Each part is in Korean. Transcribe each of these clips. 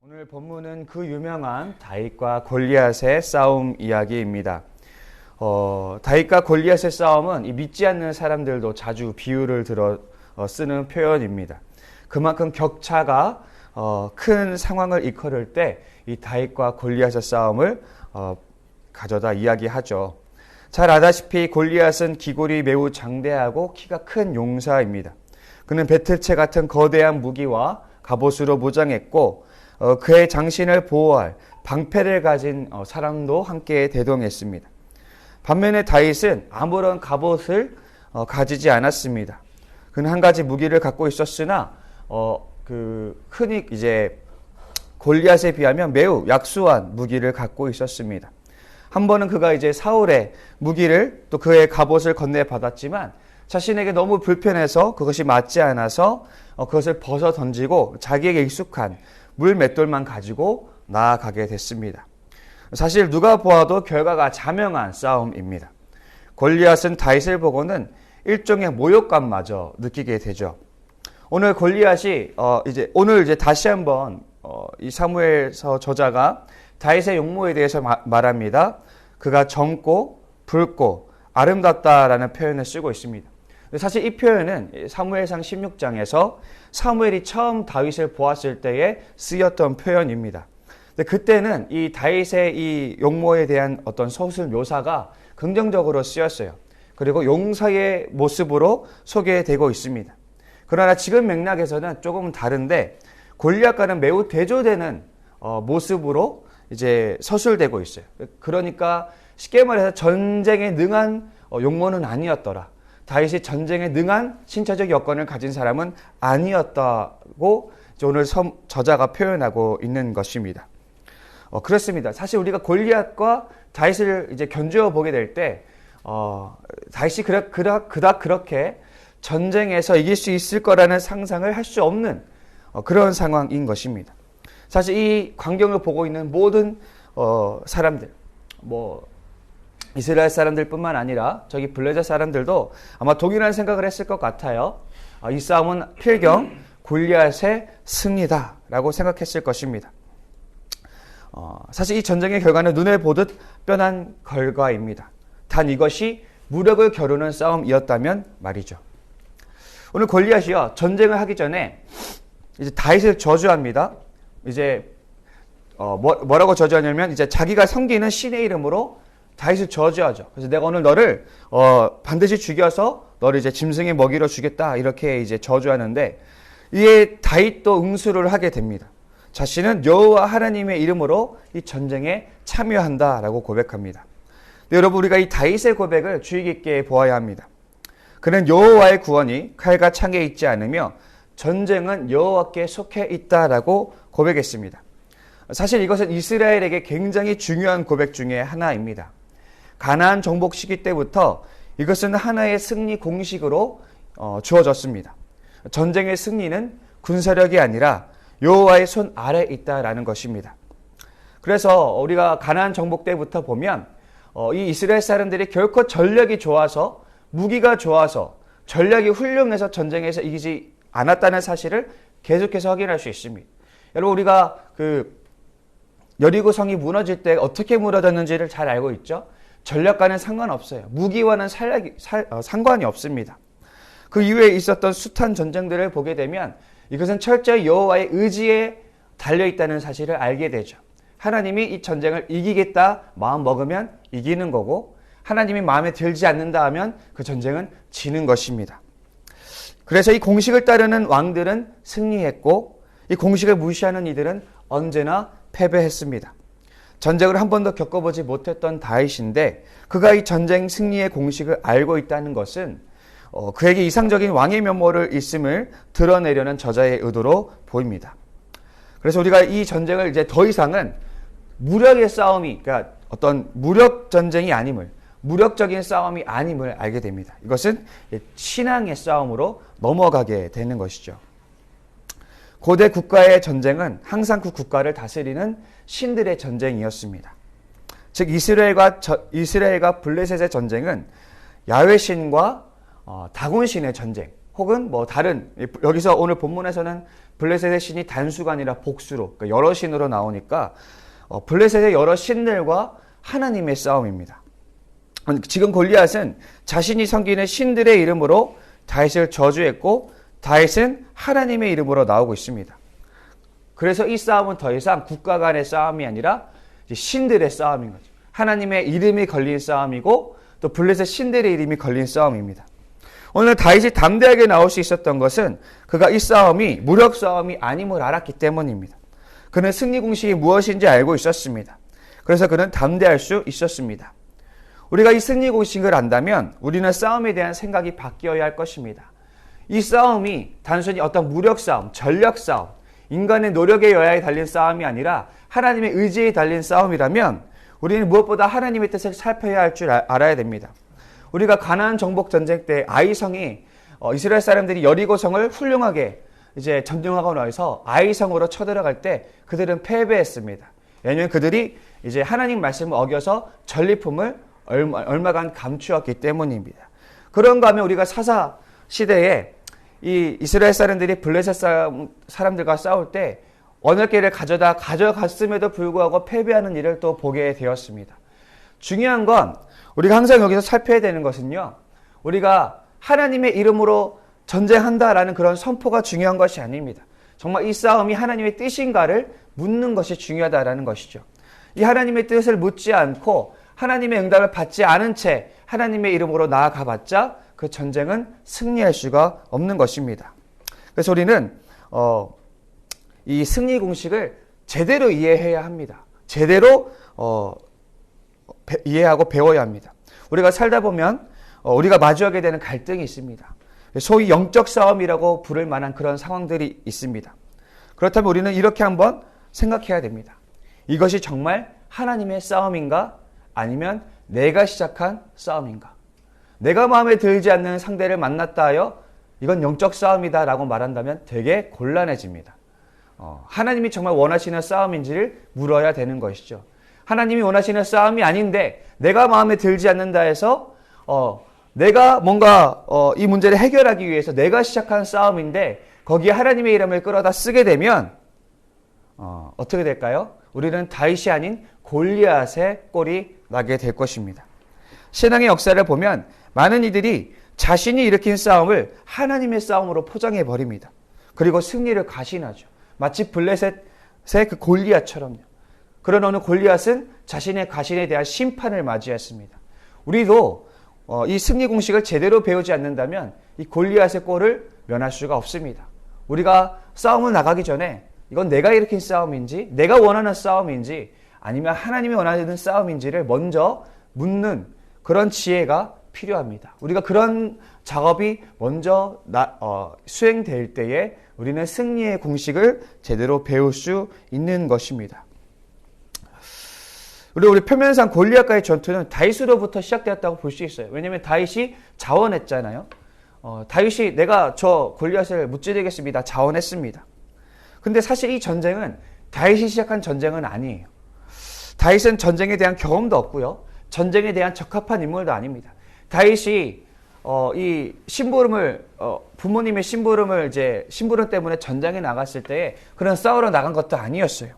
오늘 본문은 그 유명한 다윗과 골리앗의 싸움 이야기입니다. 다윗과 골리앗의 싸움은 이 믿지 않는 사람들도 자주 비유를 들어 쓰는 표현입니다. 그만큼 격차가 큰 상황을 이끌을 때 이 다윗과 골리앗의 싸움을 가져다 이야기하죠. 잘 아다시피 골리앗은 기골이 매우 장대하고 키가 큰 용사입니다. 그는 배틀채 같은 거대한 무기와 갑옷으로 무장했고 그의 장신을 보호할 방패를 가진 사람도 함께 대동했습니다. 반면에 다윗은 아무런 갑옷을 가지지 않았습니다. 그는 한 가지 무기를 갖고 있었으나 흔히 이제 골리앗에 비하면 매우 약소한 무기를 갖고 있었습니다. 한 번은 그가 이제 사울의 무기를 또 그의 갑옷을 건네받았지만 자신에게 너무 불편해서 그것이 맞지 않아서 그것을 벗어 던지고 자기에게 익숙한 물 맷돌만 가지고 나아가게 됐습니다. 사실 누가 보아도 결과가 자명한 싸움입니다. 골리앗은 다윗을 보고는 일종의 모욕감마저 느끼게 되죠. 오늘 골리앗이 오늘 다시 한번 이 사무엘서 저자가 다윗의 용모에 대해서 말합니다. 그가 젊고 붉고 아름답다라는 표현을 쓰고 있습니다. 사실 이 표현은 사무엘상 16장에서 사무엘이 처음 다윗을 보았을 때에 쓰였던 표현입니다. 근데 그때는 이 다윗의 이 용모에 대한 어떤 서술 묘사가 긍정적으로 쓰였어요. 그리고 용사의 모습으로 소개되고 있습니다. 그러나 지금 맥락에서는 조금 다른데 골리앗과는 매우 대조되는 모습으로 이제 서술되고 있어요. 그러니까 쉽게 말해서 전쟁에 능한 용모는 아니었더라. 다윗이 전쟁에 능한 신체적 여건을 가진 사람은 아니었다고 오늘 저자가 표현하고 있는 것입니다. 그렇습니다. 사실 우리가 골리앗과 다윗을 이제 견주어 보게 될 때 다윗이 그닥 그렇게 전쟁에서 이길 수 있을 거라는 상상을 할 수 없는 그런 상황인 것입니다. 사실 이 광경을 보고 있는 모든 사람들, 이스라엘 사람들뿐만 아니라 저기 블레셋 사람들도 아마 동일한 생각을 했을 것 같아요. 이 싸움은 필경 골리앗의 승리다라고 생각했을 것입니다. 사실 이 전쟁의 결과는 눈에 보듯 뻔한 결과입니다. 단 이것이 무력을 겨루는 싸움이었다면 말이죠. 오늘 골리앗이요, 전쟁을 하기 전에 이제 다윗을 저주합니다. 이제 뭐라고 저주하냐면 이제 자기가 섬기는 신의 이름으로 다윗을 저주하죠. 그래서 내가 오늘 너를 반드시 죽여서 너를 이제 짐승의 먹이로 주겠다 이렇게 이제 저주하는데 이에 다윗도 응수를 하게 됩니다. 자신은 여호와 하나님의 이름으로 이 전쟁에 참여한다라고 고백합니다. 근데 여러분 우리가 이 다윗의 고백을 주의 깊게 보아야 합니다. 그는 여호와의 구원이 칼과 창에 있지 않으며 전쟁은 여호와께 속해 있다라고 고백했습니다. 사실 이것은 이스라엘에게 굉장히 중요한 고백 중에 하나입니다. 가나안 정복 시기 때부터 이것은 하나의 승리 공식으로 주어졌습니다. 전쟁의 승리는 군사력이 아니라 여호와의 손 아래에 있다라는 것입니다. 그래서 우리가 가나안 정복 때부터 보면 이 이스라엘 사람들이 결코 전력이 좋아서 무기가 좋아서 전략이 훌륭해서 전쟁에서 이기지 않았다는 사실을 계속해서 확인할 수 있습니다. 여러분 우리가 여리고 성이 무너질 때 어떻게 무너졌는지를 잘 알고 있죠. 전략과는 상관없어요. 무기와는 상관이 없습니다. 그 이후에 있었던 숱한 전쟁들을 보게 되면 이것은 철저히 여호와의 의지에 달려있다는 사실을 알게 되죠. 하나님이 이 전쟁을 이기겠다 마음 먹으면 이기는 거고 하나님이 마음에 들지 않는다 하면 그 전쟁은 지는 것입니다. 그래서 이 공식을 따르는 왕들은 승리했고 이 공식을 무시하는 이들은 언제나 패배했습니다. 전쟁을 한 번도 겪어보지 못했던 다윗인데 그가 이 전쟁 승리의 공식을 알고 있다는 것은 그에게 이상적인 왕의 면모를 있음을 드러내려는 저자의 의도로 보입니다. 그래서 우리가 이 전쟁을 이제 더 이상은 무력의 싸움이, 그러니까 어떤 무력 전쟁이 아님을, 무력적인 싸움이 아님을 알게 됩니다. 이것은 신앙의 싸움으로 넘어가게 되는 것이죠. 고대 국가의 전쟁은 항상 그 국가를 다스리는 신들의 전쟁이었습니다. 즉 이스라엘과 블레셋의 전쟁은 야훼 신과 다곤 신의 전쟁, 혹은 뭐 다른, 여기서 오늘 본문에서는 블레셋의 신이 단수가 아니라 복수로, 그러니까 여러 신으로 나오니까 블레셋의 여러 신들과 하나님의 싸움입니다. 지금 골리앗은 자신이 섬기는 신들의 이름으로 다윗을 저주했고 다윗은 하나님의 이름으로 나오고 있습니다. 그래서 이 싸움은 더 이상 국가 간의 싸움이 아니라 신들의 싸움인 거죠. 하나님의 이름이 걸린 싸움이고 또 블레셋 신들의 이름이 걸린 싸움입니다. 오늘 다윗이 담대하게 나올 수 있었던 것은 그가 이 싸움이 무력 싸움이 아님을 알았기 때문입니다. 그는 승리 공식이 무엇인지 알고 있었습니다. 그래서 그는 담대할 수 있었습니다. 우리가 이 승리 공식을 안다면 우리는 싸움에 대한 생각이 바뀌어야 할 것입니다. 이 싸움이 단순히 어떤 무력 싸움, 전략 싸움, 인간의 노력의 여야에 달린 싸움이 아니라 하나님의 의지에 달린 싸움이라면 우리는 무엇보다 하나님의 뜻을 살펴야 할 줄 알아야 됩니다. 우리가 가나안 정복 전쟁 때 아이성이 이스라엘 사람들이 여리고성을 훌륭하게 이제 점령하고 나서 아이성으로 쳐들어갈 때 그들은 패배했습니다. 왜냐하면 그들이 이제 하나님 말씀을 어겨서 전리품을 얼마간 감추었기 때문입니다. 그런가 하면 우리가 사사 시대에 이 이스라엘 사람들이 블레셋 사람들과 싸울 때 언약궤를 가져갔음에도 불구하고 패배하는 일을 또 보게 되었습니다. 중요한 건 우리가 항상 여기서 살펴야 되는 것은요. 우리가 하나님의 이름으로 전쟁한다라는 그런 선포가 중요한 것이 아닙니다. 정말 이 싸움이 하나님의 뜻인가를 묻는 것이 중요하다라는 것이죠. 이 하나님의 뜻을 묻지 않고 하나님의 응답을 받지 않은 채 하나님의 이름으로 나아가봤자 그 전쟁은 승리할 수가 없는 것입니다. 그래서 우리는 이 승리 공식을 제대로 이해해야 합니다. 제대로 이해하고 배워야 합니다. 우리가 살다 보면 우리가 마주하게 되는 갈등이 있습니다. 소위 영적 싸움이라고 부를 만한 그런 상황들이 있습니다. 그렇다면 우리는 이렇게 한번 생각해야 됩니다. 이것이 정말 하나님의 싸움인가? 아니면 내가 시작한 싸움인가? 내가 마음에 들지 않는 상대를 만났다 하여 이건 영적 싸움이다 라고 말한다면 되게 곤란해집니다. 하나님이 정말 원하시는 싸움인지를 물어야 되는 것이죠. 하나님이 원하시는 싸움이 아닌데 내가 마음에 들지 않는다 해서 내가 뭔가 이 문제를 해결하기 위해서 내가 시작한 싸움인데 거기에 하나님의 이름을 끌어다 쓰게 되면 어떻게 될까요? 우리는 다윗이 아닌 골리앗의 꼴이 나게 될 것입니다. 신앙의 역사를 보면 많은 이들이 자신이 일으킨 싸움을 하나님의 싸움으로 포장해 버립니다. 그리고 승리를 가신하죠. 마치 블레셋의 그 골리앗처럼요. 그런 어느 골리앗은 자신의 가신에 대한 심판을 맞이했습니다. 우리도 이 승리 공식을 제대로 배우지 않는다면 이 골리앗의 꼴을 면할 수가 없습니다. 우리가 싸움을 나가기 전에 이건 내가 일으킨 싸움인지 내가 원하는 싸움인지 아니면 하나님이 원하는 싸움인지를 먼저 묻는 그런 지혜가 필요합니다. 우리가 그런 작업이 먼저 수행될 때에 우리는 승리의 공식을 제대로 배울 수 있는 것입니다. 우리 표면상 골리앗과의 전투는 다윗으로부터 시작되었다고 볼 수 있어요. 왜냐하면 다윗이 자원했잖아요. 다윗이 내가 저 골리앗을 무찌르겠습니다. 자원했습니다. 근데 사실 이 전쟁은 다윗이 시작한 전쟁은 아니에요. 다윗은 전쟁에 대한 경험도 없고요. 전쟁에 대한 적합한 인물도 아닙니다. 다윗이 이 심부름을 부모님의 심부름 때문에 전장에 나갔을 때에 그런 싸우러 나간 것도 아니었어요.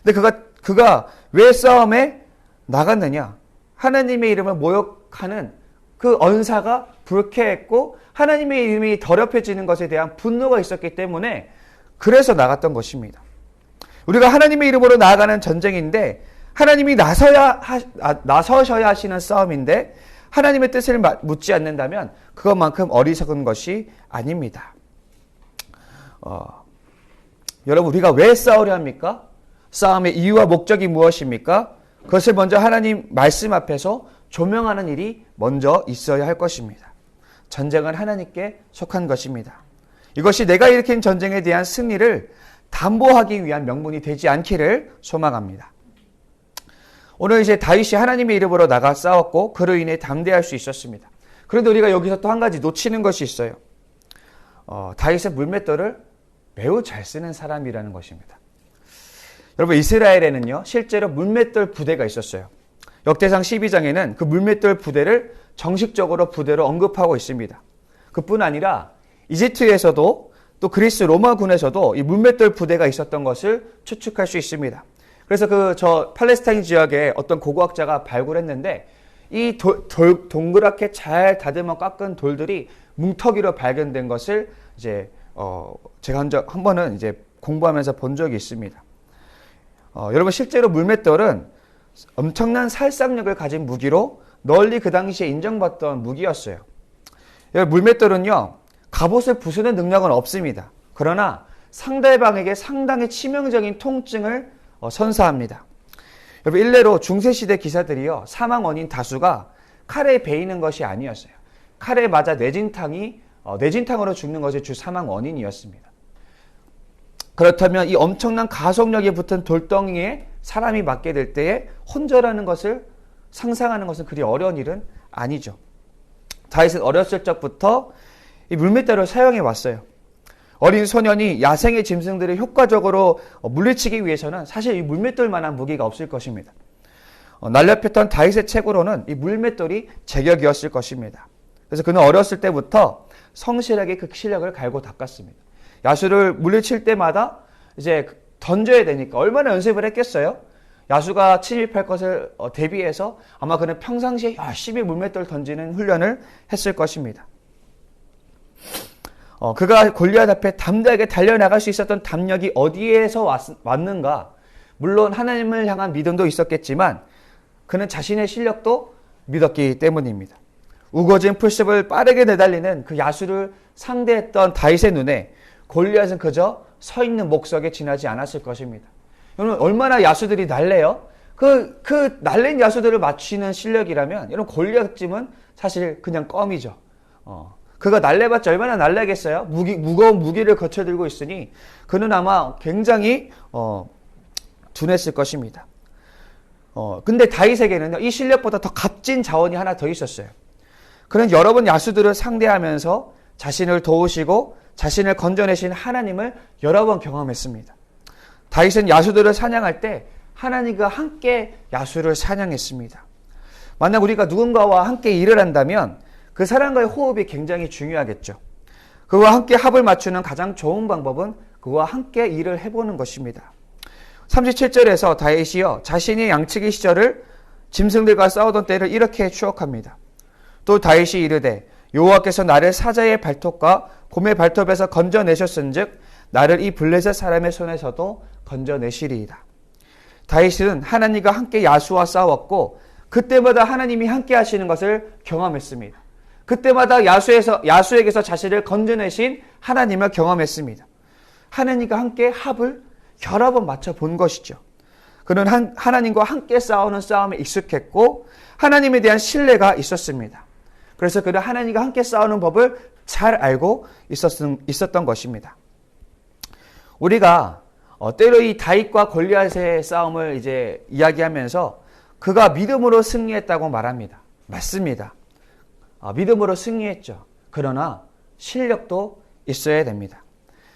근데 그가 왜 싸움에 나갔느냐? 하나님의 이름을 모욕하는 그 언사가 불쾌했고 하나님의 이름이 더럽혀지는 것에 대한 분노가 있었기 때문에 그래서 나갔던 것입니다. 우리가 하나님의 이름으로 나아가는 전쟁인데 하나님이 나서셔야 하시는 싸움인데 하나님의 뜻을 묻지 않는다면 그것만큼 어리석은 것이 아닙니다. 여러분 우리가 왜 싸우려 합니까? 싸움의 이유와 목적이 무엇입니까? 그것을 먼저 하나님 말씀 앞에서 조명하는 일이 먼저 있어야 할 것입니다. 전쟁은 하나님께 속한 것입니다. 이것이 내가 일으킨 전쟁에 대한 승리를 담보하기 위한 명분이 되지 않기를 소망합니다. 오늘 이제 다윗이 하나님의 이름으로 나가 싸웠고 그로 인해 담대할 수 있었습니다. 그런데 우리가 여기서 또 한 가지 놓치는 것이 있어요. 다윗은 물맷돌을 매우 잘 쓰는 사람이라는 것입니다. 여러분 이스라엘에는요 실제로 물맷돌 부대가 있었어요. 역대상 12장에는 그 물맷돌 부대를 정식적으로 부대로 언급하고 있습니다. 그뿐 아니라 이집트에서도 또 그리스 로마군에서도 이 물맷돌 부대가 있었던 것을 추측할 수 있습니다. 그래서 저 팔레스타인 지역에 어떤 고고학자가 발굴했는데 이 동그랗게 잘 다듬어 깎은 돌들이 뭉터기로 발견된 것을 이제 제가 한 번은 이제 공부하면서 본 적이 있습니다. 여러분 실제로 물맷돌은 엄청난 살상력을 가진 무기로 널리 그 당시에 인정받던 무기였어요. 물맷돌은요, 갑옷을 부수는 능력은 없습니다. 그러나 상대방에게 상당히 치명적인 통증을 선사합니다. 여러분 일례로 중세시대 기사들이요, 사망 원인 다수가 칼에 베이는 것이 아니었어요. 칼에 맞아 뇌진탕으로 죽는 것이 주 사망 원인이었습니다. 그렇다면 이 엄청난 가속력이 붙은 돌덩이에 사람이 맞게 될 때에 혼절하는 것을 상상하는 것은 그리 어려운 일은 아니죠. 다윗은 어렸을 적부터 이 물맷돌을 사용해 왔어요. 어린 소년이 야생의 짐승들을 효과적으로 물리치기 위해서는 사실 이 물맷돌만한 무기가 없을 것입니다. 날렵했던 다윗의 책으로는 이 물맷돌이 제격이었을 것입니다. 그래서 그는 어렸을 때부터 성실하게 그 실력을 갈고 닦았습니다. 야수를 물리칠 때마다 이제 던져야 되니까 얼마나 연습을 했겠어요? 야수가 침입할 것을 대비해서 아마 그는 평상시에 열심히 물맷돌 던지는 훈련을 했을 것입니다. 그가 골리앗 앞에 담대하게 달려나갈 수 있었던 담력이 어디에서 왔는가? 물론 하나님을 향한 믿음도 있었겠지만 그는 자신의 실력도 믿었기 때문입니다. 우거진 풀숲을 빠르게 내달리는 그 야수를 상대했던 다윗의 눈에 골리앗은 그저 서 있는 목석에 지나지 않았을 것입니다. 여러분 얼마나 야수들이 날래요? 그 날린 야수들을 맞추는 실력이라면 여러분 골리앗쯤은 사실 그냥 껌이죠. 그가 날래봤자 얼마나 날래겠어요? 무거운 무기를 거쳐 들고 있으니 그는 아마 굉장히 둔했을 것입니다. 근데 다윗에게는 이 실력보다 더 값진 자원이 하나 더 있었어요. 그는 여러 번 야수들을 상대하면서 자신을 도우시고 자신을 건져내신 하나님을 여러 번 경험했습니다. 다윗은 야수들을 사냥할 때 하나님과 함께 야수를 사냥했습니다. 만약 우리가 누군가와 함께 일을 한다면 그 사람과의 호흡이 굉장히 중요하겠죠. 그와 함께 합을 맞추는 가장 좋은 방법은 그와 함께 일을 해보는 것입니다. 37절에서 다윗이요 자신의 양치기 시절을 짐승들과 싸우던 때를 이렇게 추억합니다. 또 다윗이 이르되 여호와께서 나를 사자의 발톱과 곰의 발톱에서 건져내셨은즉 나를 이 블레셋 사람의 손에서도 건져내시리이다. 다윗은 하나님과 함께 야수와 싸웠고 그때마다 하나님이 함께 하시는 것을 경험했습니다. 그때마다 야수에게서 자신을 건져내신 하나님을 경험했습니다. 하나님과 함께 합을 여러 번 맞춰 본 것이죠. 그는 하나님과 함께 싸우는 싸움에 익숙했고 하나님에 대한 신뢰가 있었습니다. 그래서 그는 하나님과 함께 싸우는 법을 잘 알고 있었던 것입니다. 우리가 때로 이 다윗과 골리앗의 싸움을 이제 이야기하면서 그가 믿음으로 승리했다고 말합니다. 맞습니다. 믿음으로 승리했죠. 그러나 실력도 있어야 됩니다.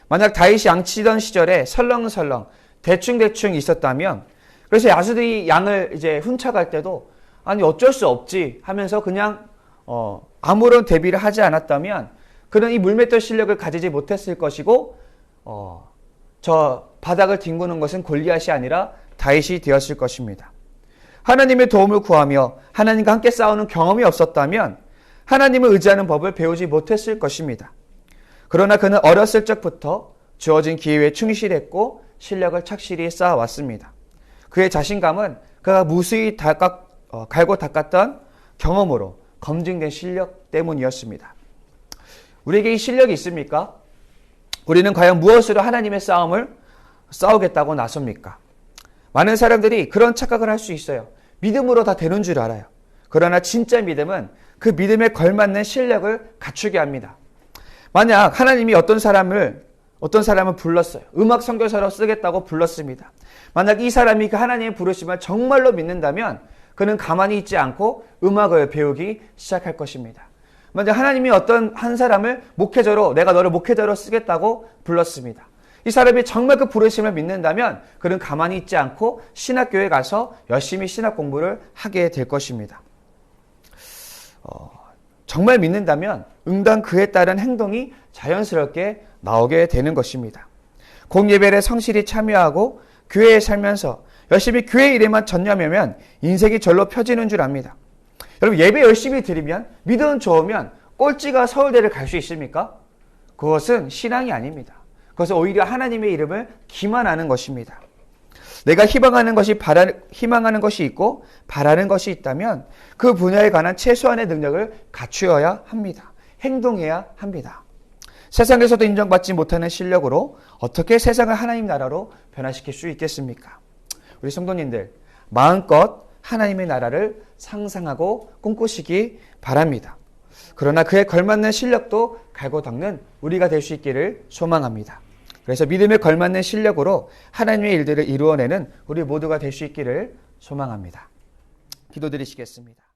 만약 다윗이 양치던 시절에 설렁설렁 대충 있었다면 그래서 야수들이 양을 이제 훔쳐갈 때도 아니 어쩔 수 없지 하면서 그냥 아무런 대비를 하지 않았다면 그는 이 물맷돌 실력을 가지지 못했을 것이고 저 바닥을 뒹구는 것은 골리앗이 아니라 다윗이 되었을 것입니다. 하나님의 도움을 구하며 하나님과 함께 싸우는 경험이 없었다면 하나님을 의지하는 법을 배우지 못했을 것입니다. 그러나 그는 어렸을 적부터 주어진 기회에 충실했고 실력을 착실히 쌓아왔습니다. 그의 자신감은 그가 무수히 갈고 닦았던 경험으로 검증된 실력 때문이었습니다. 우리에게 이 실력이 있습니까? 우리는 과연 무엇으로 하나님의 싸움을 싸우겠다고 나섭니까? 많은 사람들이 그런 착각을 할 수 있어요. 믿음으로 다 되는 줄 알아요. 그러나 진짜 믿음은 그 믿음에 걸맞는 실력을 갖추게 합니다. 만약 하나님이 어떤 사람을 불렀어요. 음악 선교사로 쓰겠다고 불렀습니다. 만약 이 사람이 그 하나님의 부르심을 정말로 믿는다면 그는 가만히 있지 않고 음악을 배우기 시작할 것입니다. 만약 하나님이 어떤 한 사람을 내가 너를 목회자로 쓰겠다고 불렀습니다. 이 사람이 정말 그 부르심을 믿는다면 그는 가만히 있지 않고 신학교에 가서 열심히 신학 공부를 하게 될 것입니다. 정말 믿는다면 응당 그에 따른 행동이 자연스럽게 나오게 되는 것입니다. 공예배에 성실히 참여하고 교회에 살면서 열심히 교회 일에만 전념하면 인생이 절로 펴지는 줄 압니다. 여러분, 예배 열심히 드리면 믿음 좋으면 꼴찌가 서울대를 갈 수 있습니까? 그것은 신앙이 아닙니다. 그것은 오히려 하나님의 이름을 기만하는 것입니다. 내가 희망하는 것이 있고 바라는 것이 있다면 그 분야에 관한 최소한의 능력을 갖추어야 합니다. 행동해야 합니다. 세상에서도 인정받지 못하는 실력으로 어떻게 세상을 하나님 나라로 변화시킬 수 있겠습니까? 우리 성도님들, 마음껏 하나님의 나라를 상상하고 꿈꾸시기 바랍니다. 그러나 그에 걸맞는 실력도 갈고 닦는 우리가 될 수 있기를 소망합니다. 그래서 믿음에 걸맞는 실력으로 하나님의 일들을 이루어내는 우리 모두가 될 수 있기를 소망합니다. 기도드리시겠습니다.